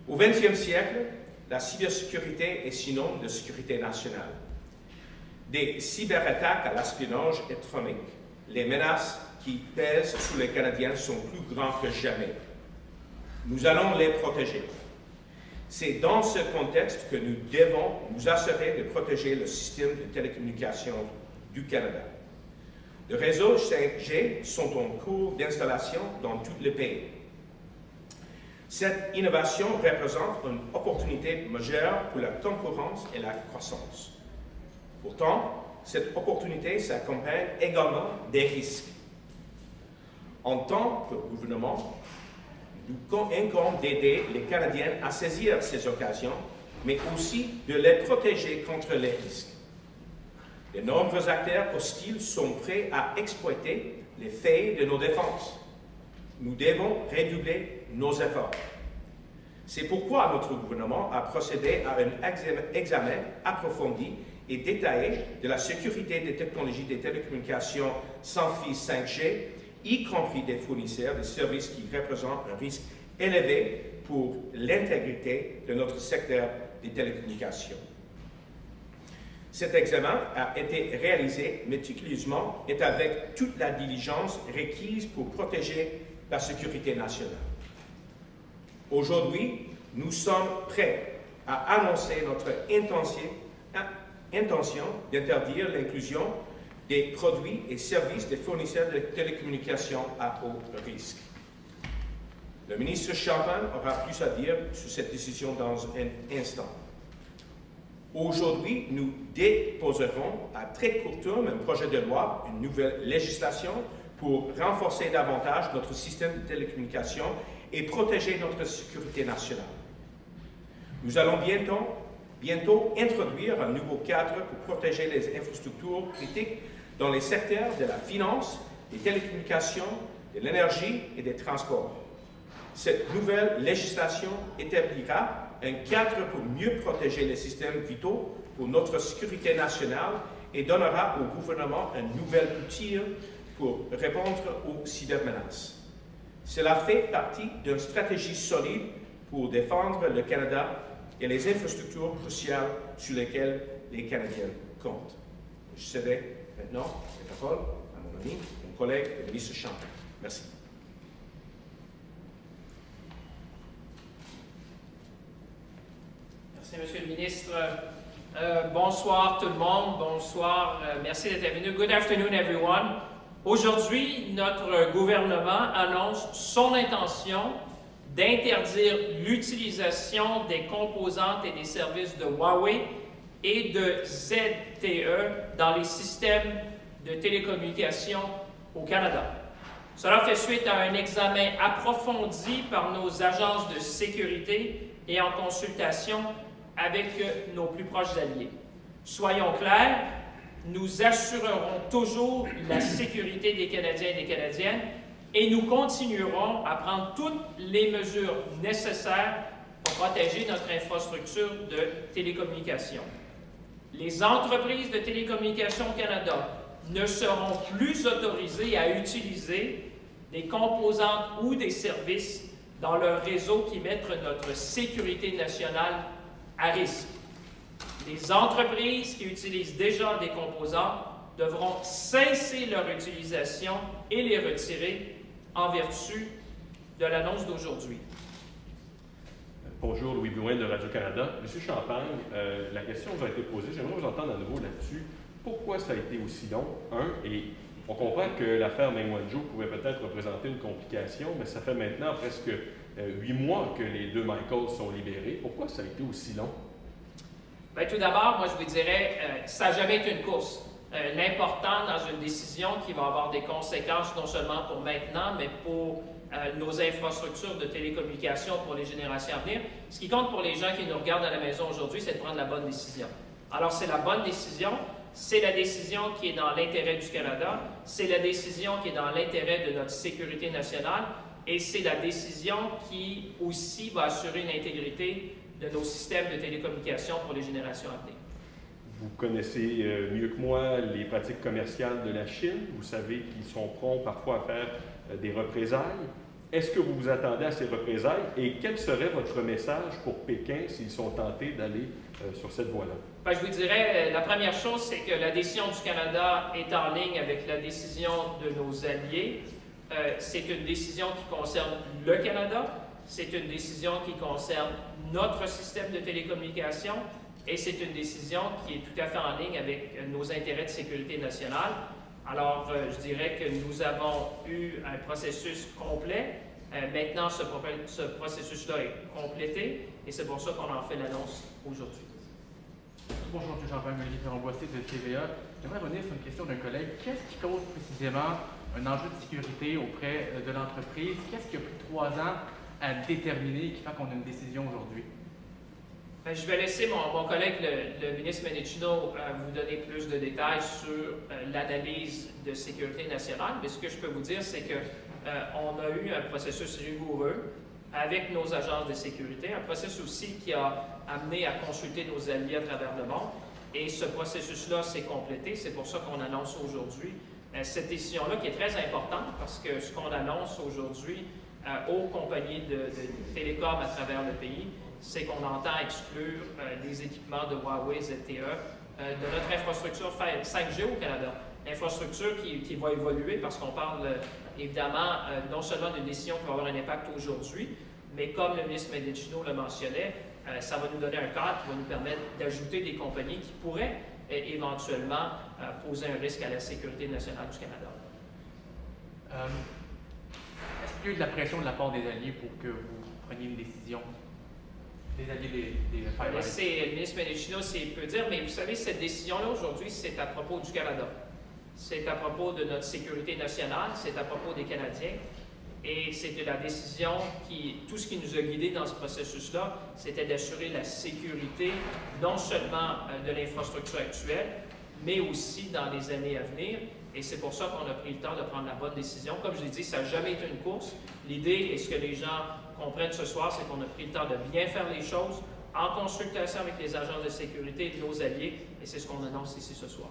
Au XXe siècle, la cybersécurité est synonyme de sécurité nationale. Des cyberattaques à l'espionnage électronique, les menaces qui pèsent sur les Canadiens sont plus grandes que jamais. Nous allons les protéger. C'est dans ce contexte que nous devons nous assurer de protéger le système de télécommunications du Canada. Les réseaux 5G sont en cours d'installation dans tout le pays. Cette innovation représente une opportunité majeure pour la concurrence et la croissance. Pourtant, cette opportunité s'accompagne également des risques. En tant que gouvernement, nous incombe d'aider les Canadiens à saisir ces occasions, mais aussi de les protéger contre les risques. De nombreux acteurs hostiles sont prêts à exploiter les failles de nos défenses. Nous devons redoubler nos efforts. C'est pourquoi notre gouvernement a procédé à un examen approfondi et détaillé de la sécurité des technologies des télécommunications sans fil 5G, y compris des fournisseurs de services qui représentent un risque élevé pour l'intégrité de notre secteur des télécommunications. Cet examen a été réalisé méticuleusement et avec toute la diligence requise pour protéger la sécurité nationale. Aujourd'hui, nous sommes prêts à annoncer notre intention d'interdire l'inclusion des produits et services des fournisseurs de télécommunications à haut risque. Le ministre Champagne aura plus à dire sur cette décision dans un instant. Aujourd'hui, nous déposerons à très court terme un projet de loi, une nouvelle législation pour renforcer davantage notre système de télécommunications et protéger notre sécurité nationale. Nous allons bientôt introduire un nouveau cadre pour protéger les infrastructures critiques dans les secteurs de la finance, des télécommunications, de l'énergie et des transports. Cette nouvelle législation établira un cadre pour mieux protéger les systèmes vitaux pour notre sécurité nationale et donnera au gouvernement un nouvel outil pour répondre aux cybermenaces. Cela fait partie d'une stratégie solide pour défendre le Canada et les infrastructures cruciales sur lesquelles les Canadiens comptent. Je cède maintenant la parole à mon ami, mon collègue, le ministre Champagne. Merci. Merci, Monsieur le ministre. Bonsoir tout le monde. Bonsoir. Merci d'être venu. Good afternoon, everyone. Aujourd'hui, notre gouvernement annonce son intention d'interdire l'utilisation des composantes et des services de Huawei et de ZTE dans les systèmes de télécommunications au Canada. Cela fait suite à un examen approfondi par nos agences de sécurité et en consultation avec nos plus proches alliés. Soyons clairs, nous assurerons toujours la sécurité des Canadiens et des Canadiennes et nous continuerons à prendre toutes les mesures nécessaires pour protéger notre infrastructure de télécommunications. Les entreprises de télécommunications au Canada ne seront plus autorisées à utiliser des composantes ou des services dans leur réseau qui mettent notre sécurité nationale à risque. Les entreprises qui utilisent déjà des composants devront cesser leur utilisation et les retirer en vertu de l'annonce d'aujourd'hui. Bonjour, Louis Blouin de Radio-Canada. Monsieur Champagne, la question vous a été posée. J'aimerais vous entendre à nouveau là-dessus. Pourquoi ça a été aussi long? Et on comprend que l'affaire Meng Wanzhou pouvait peut-être représenter une complication, mais ça fait maintenant presque 8 mois que les deux Michael sont libérés. Pourquoi ça a été aussi long? Bien, tout d'abord, moi, je vous dirais, ça n'a jamais été une course. L'important dans une décision qui va avoir des conséquences non seulement pour maintenant, mais pour nos infrastructures de télécommunications pour les générations à venir. Ce qui compte pour les gens qui nous regardent à la maison aujourd'hui, c'est de prendre la bonne décision. Alors, c'est la bonne décision. C'est la décision qui est dans l'intérêt du Canada. C'est la décision qui est dans l'intérêt de notre sécurité nationale. Et c'est la décision qui aussi va assurer une intégrité de nos systèmes de télécommunications pour les générations à venir. Vous connaissez mieux que moi les pratiques commerciales de la Chine. Vous savez qu'ils sont prompts parfois à faire des représailles. Est-ce que vous vous attendez à ces représailles et quel serait votre message pour Pékin s'ils sont tentés d'aller sur cette voie-là? Ben, je vous dirais, la première chose, c'est que la décision du Canada est en ligne avec la décision de nos alliés. C'est une décision qui concerne le Canada, c'est une décision qui concerne notre système de télécommunications et c'est une décision qui est tout à fait en ligne avec nos intérêts de sécurité nationale. Alors, je dirais que nous avons eu un processus complet. Maintenant, ce processus-là est complété et c'est pour ça qu'on en fait l'annonce aujourd'hui. Bonjour, M. Champagne, Olivier Perron-Boissé de TVA. J'aimerais revenir sur une question d'un collègue. Qu'est-ce qui cause précisément un enjeu de sécurité auprès de l'entreprise? Qu'est-ce qui a pris 3 ans à déterminer et qui fait qu'on a une décision aujourd'hui? Ben, je vais laisser mon collègue, le ministre Menechino, vous donner plus de détails sur l'analyse de sécurité nationale. Mais ce que je peux vous dire, c'est qu'on a eu un processus rigoureux avec nos agences de sécurité, un processus aussi qui a amené à consulter nos alliés à travers le monde. Et ce processus-là s'est complété. C'est pour ça qu'on annonce aujourd'hui cette décision-là qui est très importante parce que ce qu'on annonce aujourd'hui aux compagnies de télécom à travers le pays, c'est qu'on entend exclure les équipements de Huawei ZTE de notre infrastructure 5G au Canada. Infrastructure qui va évoluer parce qu'on parle évidemment non seulement d'une décision qui va avoir un impact aujourd'hui, mais comme le ministre Menechino le mentionnait, ça va nous donner un cadre qui va nous permettre d'ajouter des compagnies qui pourraient éventuellement poser un risque à la sécurité nationale du Canada. Est-ce qu'il y a eu de la pression de la part des alliés pour que vous preniez une décision? Des alliés des Five Eyes? C'est le ministre Menechino s'il peut dire, mais vous savez, cette décision-là aujourd'hui, c'est à propos du Canada. C'est à propos de notre sécurité nationale, c'est à propos des Canadiens. Et c'était la décision tout ce qui nous a guidés dans ce processus-là, c'était d'assurer la sécurité non seulement de l'infrastructure actuelle, mais aussi dans les années à venir. Et c'est pour ça qu'on a pris le temps de prendre la bonne décision. Comme je l'ai dit, ça n'a jamais été une course. L'idée, et ce que les gens comprennent ce soir, c'est qu'on a pris le temps de bien faire les choses en consultation avec les agences de sécurité et nos alliés. Et c'est ce qu'on annonce ici ce soir.